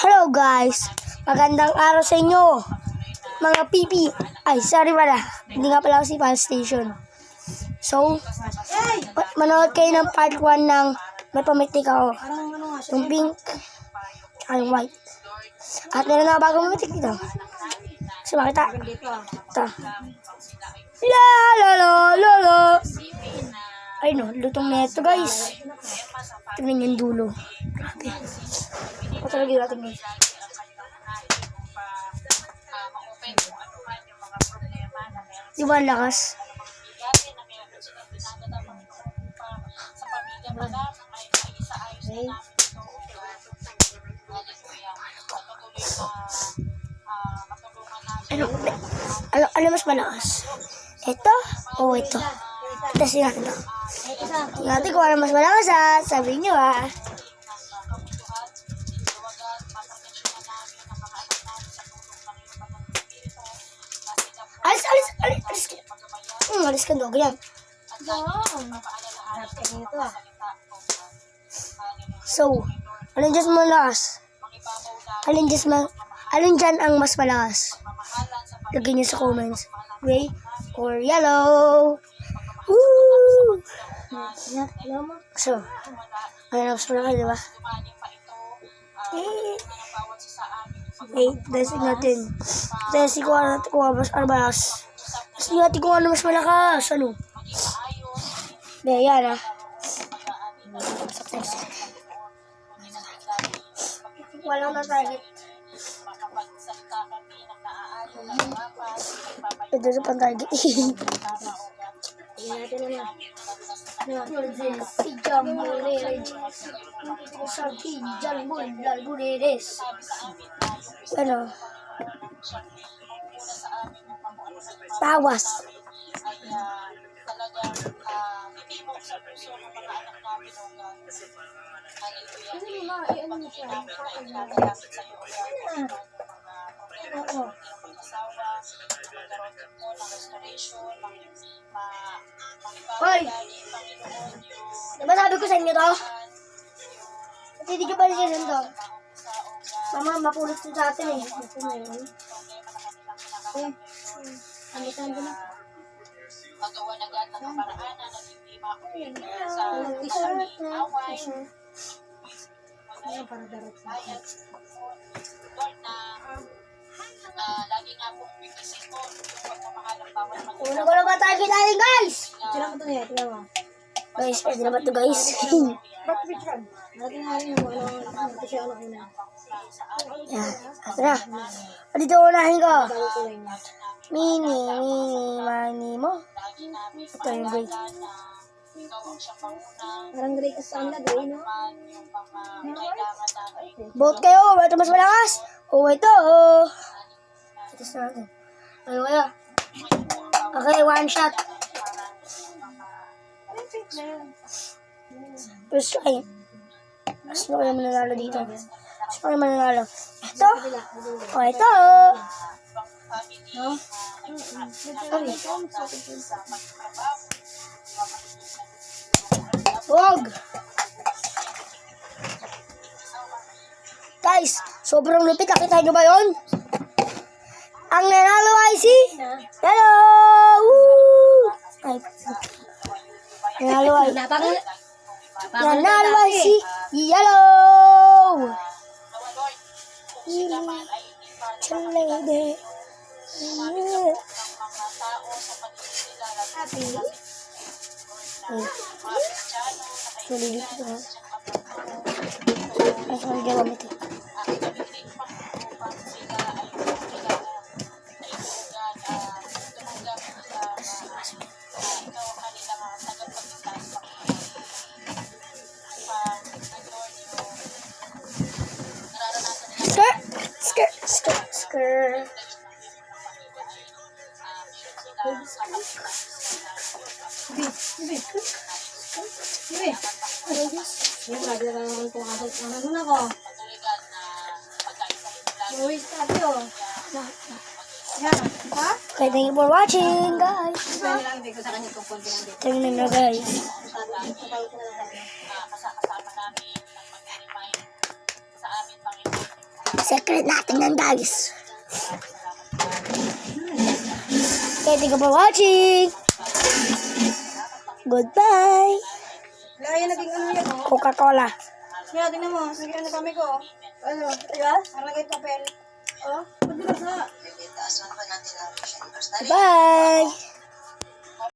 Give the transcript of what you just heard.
Hello guys, magandang araw sa inyo mga pipi. Ay, sorry pala, hindi nga pala ako si File Station. So, manood kayo ng part 1 ng May Pamitik Ako. Yung pink, ay white. At meron na bagong pamitik dito. So, makita. Ito. La la la la la. Ay no, lutong na ito guys. Tingnan yung dulo. Grabe. Patalagay natin guys. Di ba ang lakas? Ano mas malakas? Ito o ito? Testing natin ito. Tingnan natin kung ano mas malakas ha. Sabihin nyo ha. Alis ka dog yan. So, alin dyan malakas? Alin dyan ang mas malakas? Lagyan nyo sa comments. Gray or yellow? Woo! So, alin ang mas malakas, diba? Wait, testing natin. Testing ko ano mas malakas. Testing natin kung ano mas malakas. Ano? Hindi, yan ah. Walang na-target. Ito sa pan-target. Yan natin naman. Si Jambureres. Ano? Tawas. Hoy! Diba sabi ko sa inyo to? At hindi ka ba siya to? Mama, mapulot ko sa atin eh. Ano saan ko na? Magawa na gata ng paraan na naging makuhin sa away. Para darot sa akin. Lagi nga pong bigisin ko yung pagmamahal ng bawat mag-isa. Una ko na ba tayo natin guys? Tira mo ito niya, tira mo. Guys, pwede na ba ito guys? Ba't picture? Lagi nga rin yung ano siya ano una. Yan, ito na. Dito unahin ko. Mani mo. Ito yung break. Parang break sa ang lagay, no? Vote kayo, ito mas malakas. O ito. Ito sa natin. Kaya. Okay, one shot. First try. Sino kaya mananalo dito? Sino kaya mananalo? Ito. O ito. No? Wag! Guys, sobrang lupit. Nakita nyo ba yun? Ang nanalo ay si... Hello! Woo! Ay, nanalo ay... Nanalo ay si... Yellow! Chalede. Happy. Sorry dito ha. Asa ang gamit ito? Skirt. Okay, thank you for watching, guys. Tingnan na, guys. secret natin yan, guys. Okay, thank you for watching. Goodbye. Laya naging ano yan, oh. Coca-Cola. Kaya, tingnan mo. Sige, ano kami ko. Ano? Tigas? Nalagay papel. Oh, ba't binasa? Bye.